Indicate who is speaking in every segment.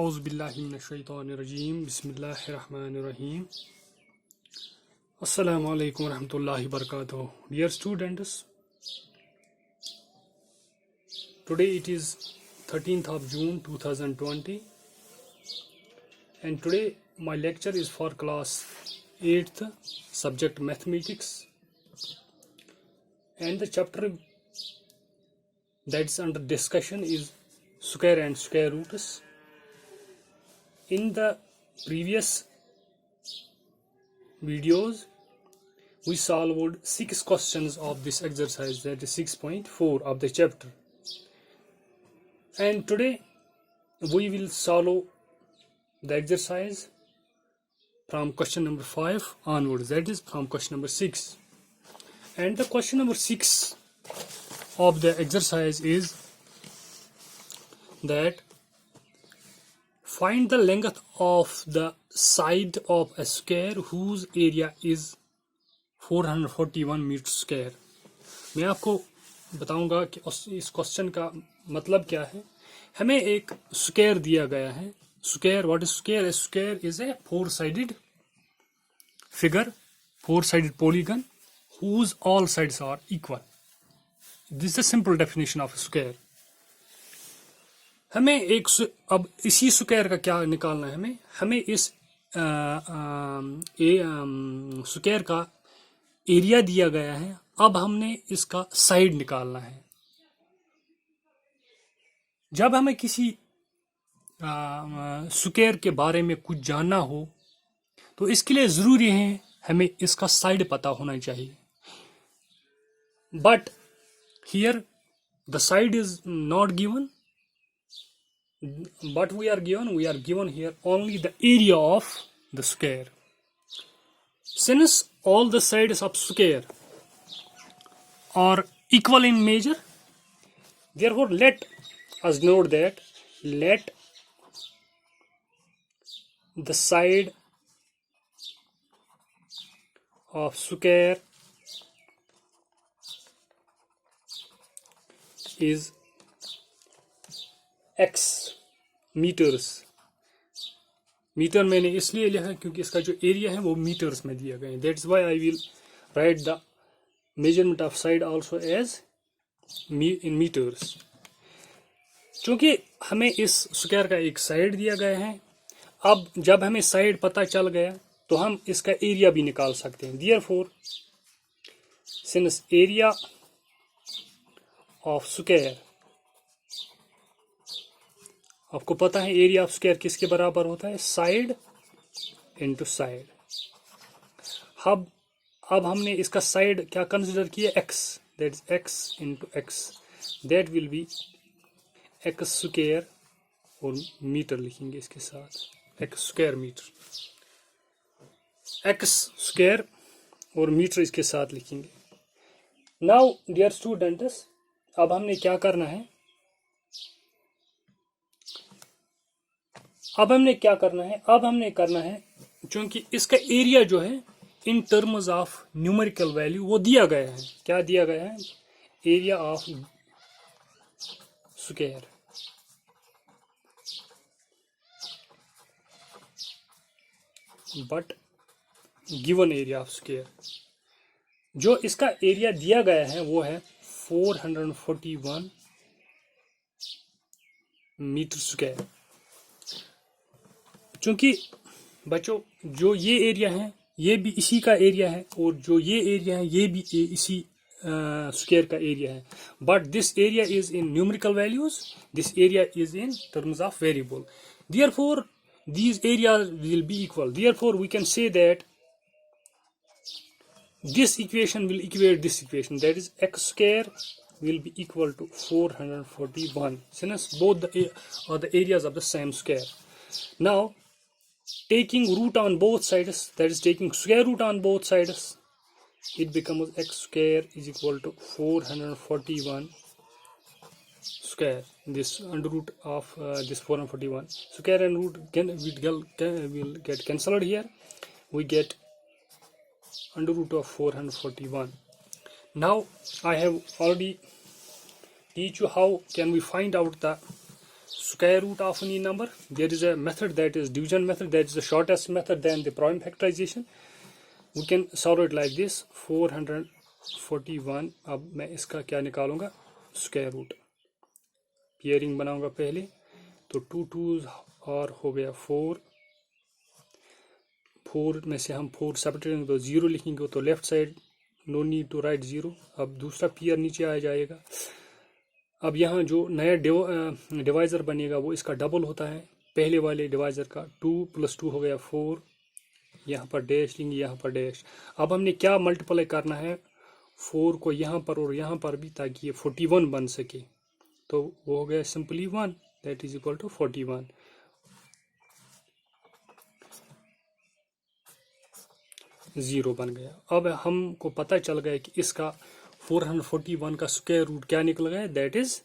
Speaker 1: औज़ुबिल्लाहिमिनश्शैतानिर्रजीम बिस्मिल्लाहिर्रहमानिर्रहीम अस्सलामु अलैकुम रहमतुल्लाहि वबरकातुहू. Dear students, today it is 13th of June 2020 and today my lecture is for class 8th subject mathematics, and the chapter that's under discussion is square and square roots. In the previous videos we solved 6 questions of this exercise, that is 6.4 of the chapter, and today we will solve the exercise from question number 5 onwards, that is from question number 6. And the question number 6 of the exercise is that find the length of the side of a square whose area is 441 metre square. मैं आपको बताऊंगा कि इस question का मतलब क्या है. हमें एक स्क्वायर दिया गया है. Square, what is square? Square is a four sided figure, four sided polygon whose all sides are equal. This is a simple definition of a square. हमें एक अब इसी स्क्वायर का क्या निकालना है. हमें इस स्क्वायर का एरिया दिया गया है. अब हमने इसका साइड निकालना है. जब हमें किसी स्क्वायर के बारे में कुछ जानना हो तो इसके लिए जरूरी है हमें इसका साइड पता होना चाहिए. But here the side is not given, but we are given here only the area of the square. Since all the sides of square are equal in measure, therefore let us note that let the side of square is x metres. Metre मैंने इसलिए लिखा क्योंकि इसका जो area है वो metres में दिया गया है. That's why I will write the measurement of side also as in metres. क्योंकि हमें इस स्क्वायर का एक साइड दिया गया है. अब जब हमें साइड पता चल गया तो हम इसका एरिया भी निकाल सकते हैं. Therefore since area of square, आपको पता है एरिया ऑफ स्क्वायर किसके बराबर होता है? Side into side. अब हमने इसका साइड क्या कंसीडर किया? x, that is x into x, that will be x square और मीटर लिखेंगे इसके साथ, x square metre, x square और मीटर इसके साथ लिखेंगे. नाउ डियर स्टूडेंट्स, अब हमने क्या करना है? अब हमने करना है क्योंकि इसका एरिया जो है in terms of numerical value वो दिया गया है. क्या दिया गया है? Area of square. But given area of square, जो इसका एरिया दिया गया है वो है 441 मीटर स्क्वायर. क्योंकि बच्चों जो ये एरिया है ये भी इसी का एरिया है और जो ये एरिया है ये भी इसी स्क्वायर का एरिया है. But this area is in numerical values, this area is in terms of variable. Therefore these areas will be equal. Therefore we can say that this equation will equate this equation, that is x square will be equal to 441 since both are the areas of the same square. Now taking root on both sides, that is taking square root on both sides, it becomes x square is equal to 441 square. This under root of this 441 square and root will get cancelled here. We get under root of 441. Now I have already teach you how can we find out the square root of any number. There is a method, that is division method, that is the shortest method than the prime factorization. We can solve it like this. 441. अब मैं इसका क्या निकालूंगा, square root. Pairing बनाऊंगा पहले, तो 2 2 और हो गया 4. 4 में से हम 4 सेपरेट करेंगे तो 0 लिखेंगे, तो left side no need to write 0. अब दूसरा पेयर नीचे आ जाएगा. अब यहाँ जो नया डिवाइजर बनेगा वो इसका डबल होता है पहले वाले डिवाइजर का. 2 + 2 हो गया 4. यहाँ पर डैश लेंगे, यहाँ पर डैश. अब हमने क्या मल्टीप्लाई करना है, 4 को यहाँ पर और यहाँ पर भी, ताकि ये 41 बन सके. तो वो हो गया simply 1, that is equal to 41. 0 बन गया. अब हमको पता चल गया कि इसका 441 का स्क्वायर रूट क्या निकल गया, that is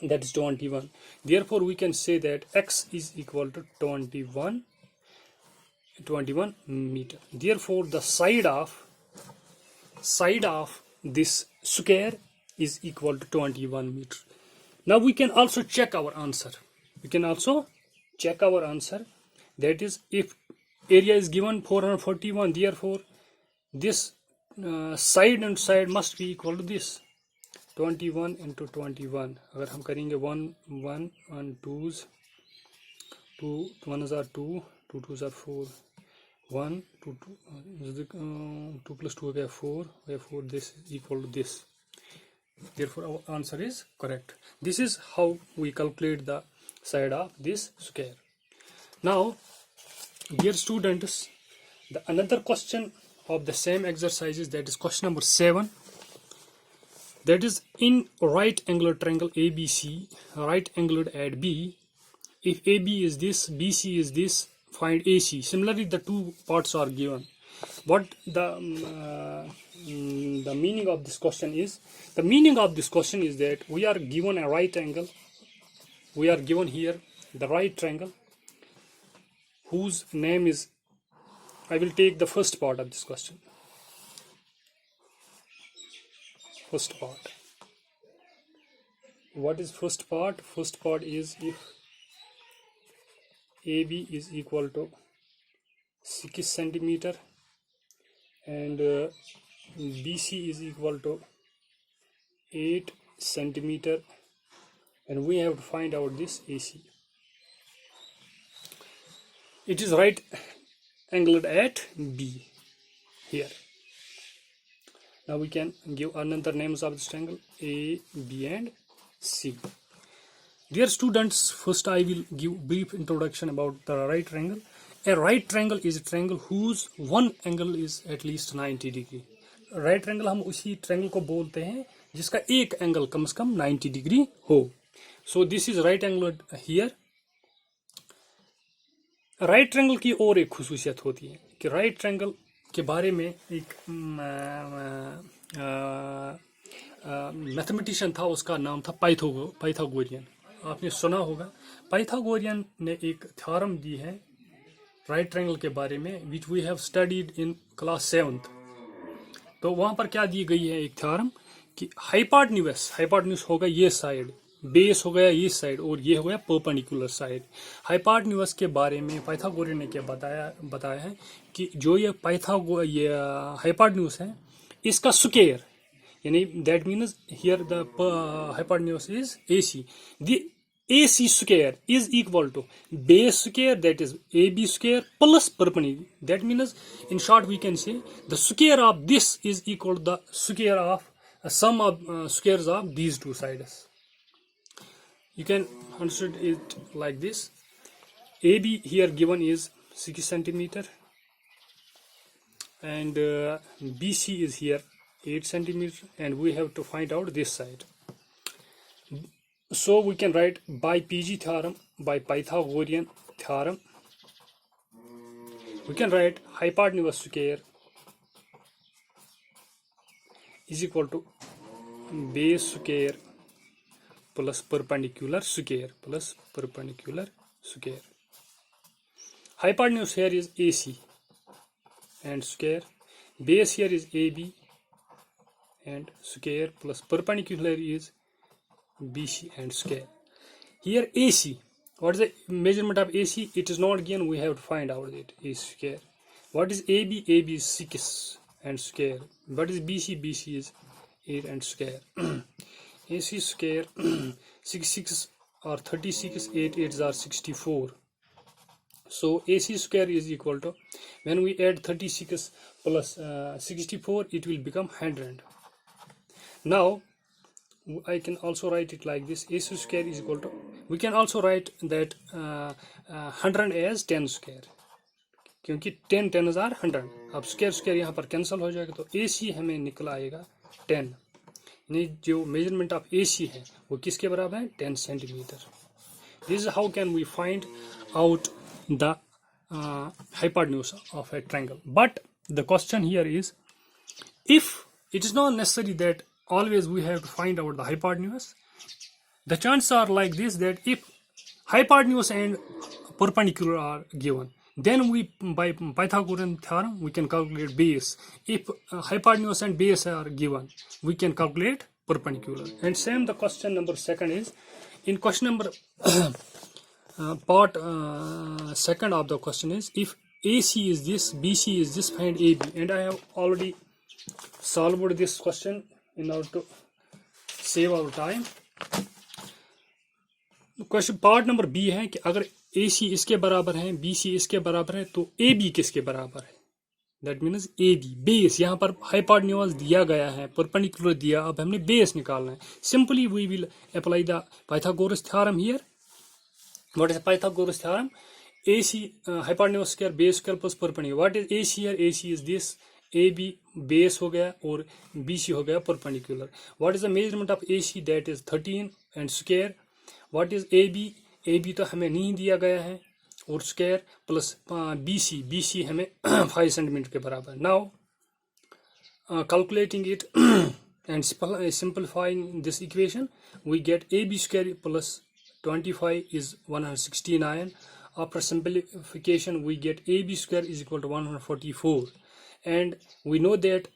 Speaker 1: 21. Therefore we can say that x is equal to 21 meter. Therefore the side of this square is equal to 21 meter. Now we can also check our answer. That is, if area is given 441, therefore this side and side must be equal to this 21 into 21. अगर हम करेंगे 1 1 1 2s, 2 1s are 2, 2 2s are 4, 1 2 2 plus 2 हो गया 4, this is equal to this. Therefore our answer is correct. This is how we calculate the side of this square. Now dear students, the another question of the same exercises, that is question number 7. That is, in right angular triangle ABC, right angled at B, if AB is this, BC is this, find AC. Similarly, the two parts are given. What the meaning of this question is? The meaning of this question is that we are given a right angle. We are given here the right triangle, whose name is, I will take the first part of this question. First part. What is first part? First part is if AB is equal to 6 centimeter and BC is equal to 8 centimeter, and we have to find out this AC. It is right angled at B here. Now we can give another names of this triangle, A, B and C. Dear students, first I will give brief introduction about the right triangle. A right triangle is a triangle whose one angle is at least 90 degree. Right triangle हम उसी triangle को बोलते हैं जिसका एक angle कम से कम 90 degree हो. So this is right angle here. Right triangle की और एक खुसूसियत होती है कि राइट ट्रायंगल के बारे में एक मैथमेटिशियन था, उसका नाम था पाइथागोरियन. आपने सुना होगा. पाइथागोरियन ने एक थ्योरम दी है राइट ट्रायंगल के बारे में, which we have studied in class 7th. तो वहाँ पर क्या दी गई है, एक थ्योरम कि हाइपोटेन्यूज होगा ये साइड, बेस हो गया ये साइड, और ये हो गया परपेंडिकुलर साइड. हाइपोटेन्यूज के बारे में पाइथागोरियन ने क्या बताया है कि जो ये हाइपोटेन्यूज है इसका स्क्वायर, यानी that means here the hypotenuse is AC. The AC square is equal to base square, that is AB square, plus perpendicular. That means in short we can say the square of this is equal to the square of sum of squares of these two sides. You can understand it like this. AB here given is 6 centimeter and BC is here 8 centimeter, and we have to find out this side. So we can write by PG theorem, by Pythagorean theorem, we can write hypotenuse square is equal to base square plus perpendicular square plus perpendicular square. Hypotenuse here is AC and square, base here is AB and square, plus perpendicular is BC and square. Here AC, what is the measurement of AC? It is not given, we have to find out it is square. What is AB? AB is 6 and square. What is BC? BC is 8 and square. AC square 6 or 36, 8 8s are 64. So AC square is equal to, when we add 36 plus 64, it will become 100. Now I can also write it like this: AC square is equal to, we can also write that 100 as 10 square, क्योंकि 10 10s are 100. अब square square यहाँ पर cancel हो जाएगा, तो AC हमें निकला आएगा 10. यानी जो मेजरमेंट ऑफ AC है वो किसके बराबर है? 10 centimetre. This is how can we find out the hypotenuse of a triangle. But the question here is, if it is not necessary that always we have to find out the hypotenuse, the chances are like this, that if hypotenuse and perpendicular are given, then we, by Pythagorean theorem, we can calculate base. If hypotenuse and base are given, we can calculate perpendicular. And same the question number second is, in question number part second of the question is, if AC is this, BC is this, find AB. And I have already solved this question in order to save our time. Question part number B है कि अगर AC इसके बराबर है, BC इसके बराबर है, तो AB किसके बराबर है? That means AB base. यहाँ पर हाइपोटेन्यूज दिया गया है, परपेंडिकुलर दिया, अब हमने बेस निकालना है. Simply we will apply the Pythagoras theorem here. What is Pythagoras theorem? AC hypotenuse square base square plus perpendicular. What is AC here? AC is this. AB base हो गया और BC हो गया perpendicular. What is the measurement of AC? That is 13 and square. What is AB? AB तो हमें नहीं दिया गया है, और स्क्वायर प्लस BC हमें 5 सेंटीमीटर के बराबर. Now calculating it and simplifying this equation, we get AB square plus 25 is 169. After simplification, we get AB square is equal to 144. And we know that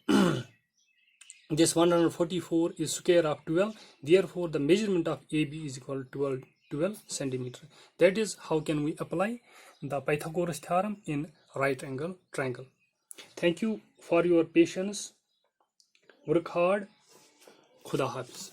Speaker 1: this 144 is square of 12. Therefore, the measurement of AB is equal to 12 centimeter. That is how can we apply the Pythagoras theorem in right angle triangle. Thank you for your patience. Work hard. Khuda Hafiz.